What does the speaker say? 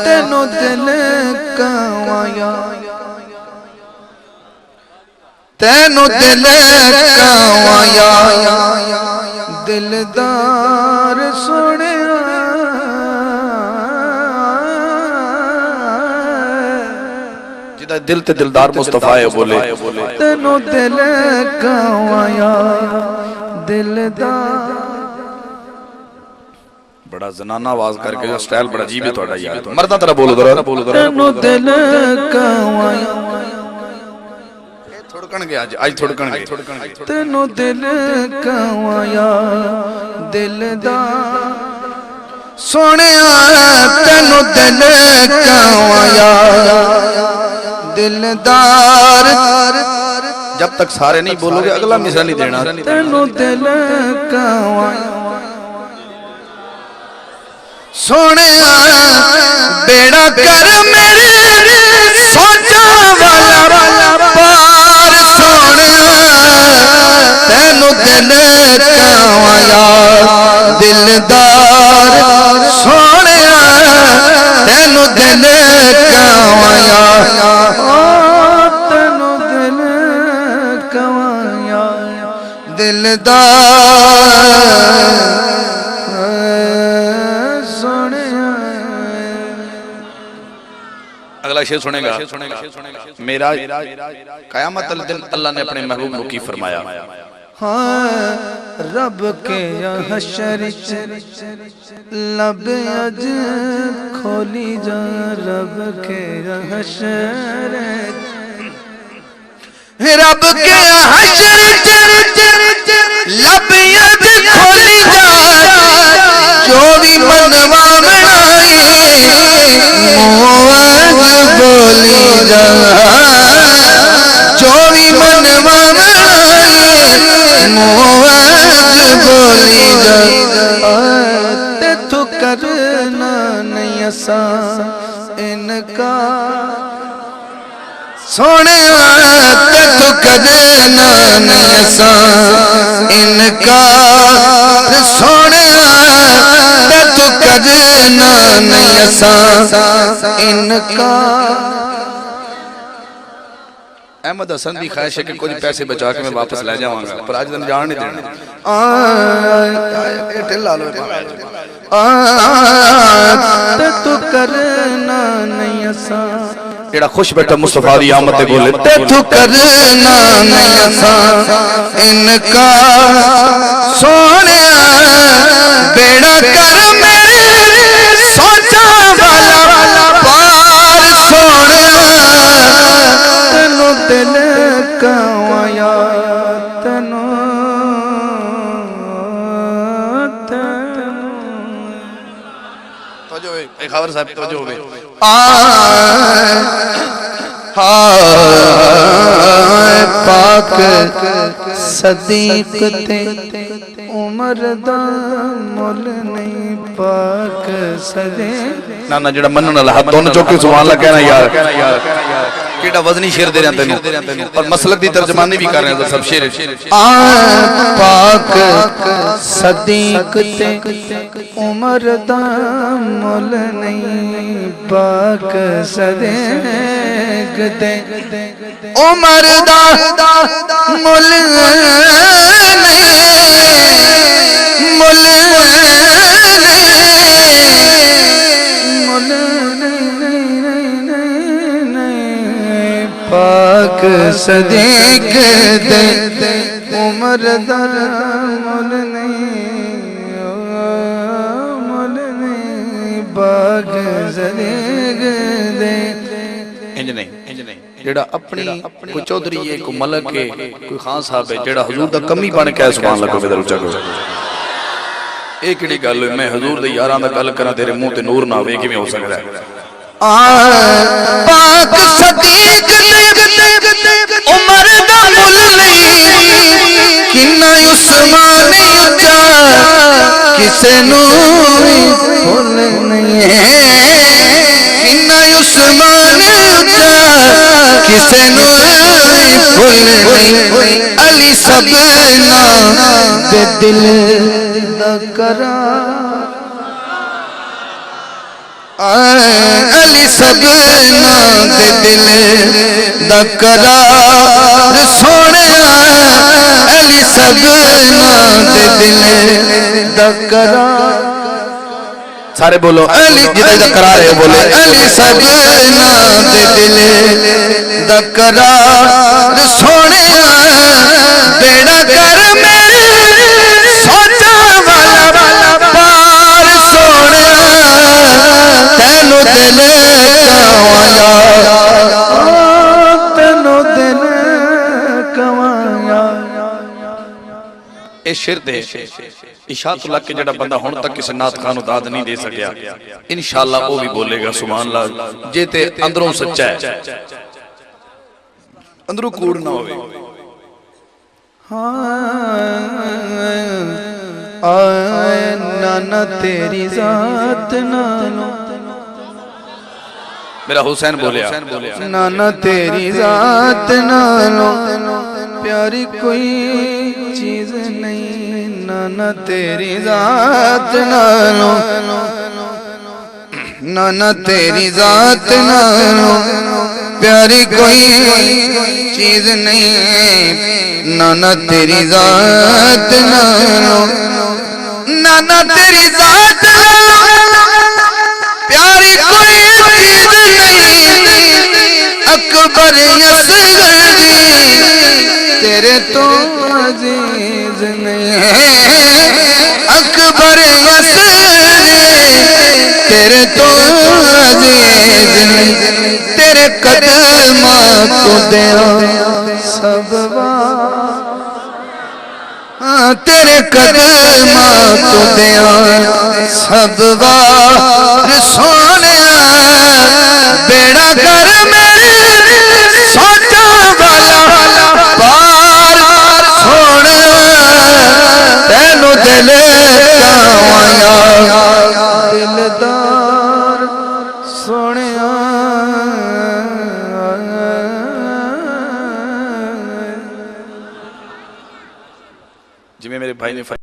तेनों दिल कवाया, तेनों दिल कवाया, दिलदार सोने जिदा दिल ते दिलदार मुस्तफा है बोले। तेनों दिल कवाया दिलदार। बड़ा जनाना आवाज करके जो स्टाइल बड़ा अजीब है थोड़ा यार। मर्दा तरह बोलो जरा, बोलो जरा। तेनों दिल कवाया, थोड़कन गया आज थोड़कन गए। तेनों दिल कवाया दिलदार सोने, तेनों दिल कवाया दिलदार। जब तक सारे नहीं बोलोगे अगला मिसाल नहीं देना। तेनों दिल कवाया सोने, बेड़ा कर मेरे सोचा वाला पार सोने, तेनों दिल कवाया दिलदार सोने, तेनों दिल कवाया, तेनों दिल कवाया दिलदार सोने। अगला शेर सुनेगा। मेरा कयामत वाले दिन अल्लाह ने अपने महबूब को की फरमाया। हाँ रब के हशर लब अज खोली जा, रब के हशर, रब के हशर लब अज खोली जा, जो भी मनवा बनाए मुआज बोली जा, जो भी मनवा मुआज बोली जा। ते तू करना नहीं असा इनका सोने, ते तू करना नहीं असा इनका सोने, ते तू करना नहीं असा इनका। अहमद हसन की ख्वाहिश है कि कुछ पैसे बचा के मैं वापस ले जाऊंगा, पर आज दिन जान नहीं देना। तू करना नहीं असा, जेड़ा खुश बैठा मुस्तफा दी आमद ते बोले। तू करना नहीं असा इनका सोने, बेड़ा कर मेरे सोचा वाला पार सोने, तेनों दिल कवाया तेनों खबर साहब तो जो पाक सदीक ते उमर दा मुल नहीं, पाक सदे ना ना जेड़ा मनन वाला हाथ दोनों चौके सुभान अल्लाह कहना यार। केड़ा वजनी शेर दे रहे तेनू और मसलक दी तर्जमानी भी कर रहे हैं सब शेर। पाक सदीक ते उमर दा मुल नहीं, पाक सदीक ते उमर दा मुल नहीं, मुल नहीं, पाक सदीक दे उमर दा मुल नहीं, पाक सदीक दे। इंज नहीं जेड़ा अपनी कोई चौधरी है, कोई मलक है, कोई खान साहब है, जेड़ा हुजूर दा कमी बन के सुभान अल्लाह को बेदर उचा करो। एक किहड़ी गल है, मैं हुजूर दे यारां दा गल करा तेरे मुंह ते नूर ना आवे, किवें हो सकदा है? पाक सदीक उमर दा मुल नहीं, किन्ना उस्मान उच्चा किसे नू भुल नहीं है, किन्ना उस्मान उच्चा किसे नू भुल नहीं अली सबना दे दिल दा करार अली सबना दे दिल दा करार सोने अली सबना दे दिल दा करार सारे बोलो अली जिदा करार है बोले अली सबना दे दिल दा करार सोने बेड़ा कर मेरे सोचा वाला पार सोने तेनू दिल कवाया तेनू दिल कवाया ਇਹ ਸ਼ਿਰ ਦੇ ਇਸ਼ਾਤ ਲੱਗ ਕੇ ਜਿਹੜਾ ਬੰਦਾ ਹੁਣ ਤੱਕ ਕਿਸੇ ਨਾਤ ਖਾਨ ਨੂੰ ਦਾਦ ਨਹੀਂ ਦੇ ਸਕਿਆ ਇਨਸ਼ਾਅੱਲਾ ਉਹ ਵੀ ਬੋਲੇਗਾ ਸੁਭਾਨ ਅੱਲਾਹ ਜੇ ਤੇ ਅੰਦਰੋਂ ਸੱਚਾ ਹੈ ਅੰਦਰੋਂ ਕੂੜ ਨਾ ਹੋਵੇ आए नाना तेरी जात नालो मेरा हुसैन बोलिया नाना तेरी जात नालो प्यारी कोई चीज नहीं नाना तेरी जात नालो नाना तेरी जात नालो प्यारी कोई चीज नहीं नाना तेरी जात नालो नाना तेरी जात प्यारी कोई चीज नहीं अकबर असगर तेरे तो अजीज नहीं अकबर असगर तेरे तो अजीज नहीं तेरे कदमां को दे सब तेरे कदमां तो दिया सब वार सोने बेड़ा कर मेरे सोचा वाला पार सोने तेनू दिल कवाया दिलदार सोने जिमें मेरे भाई ने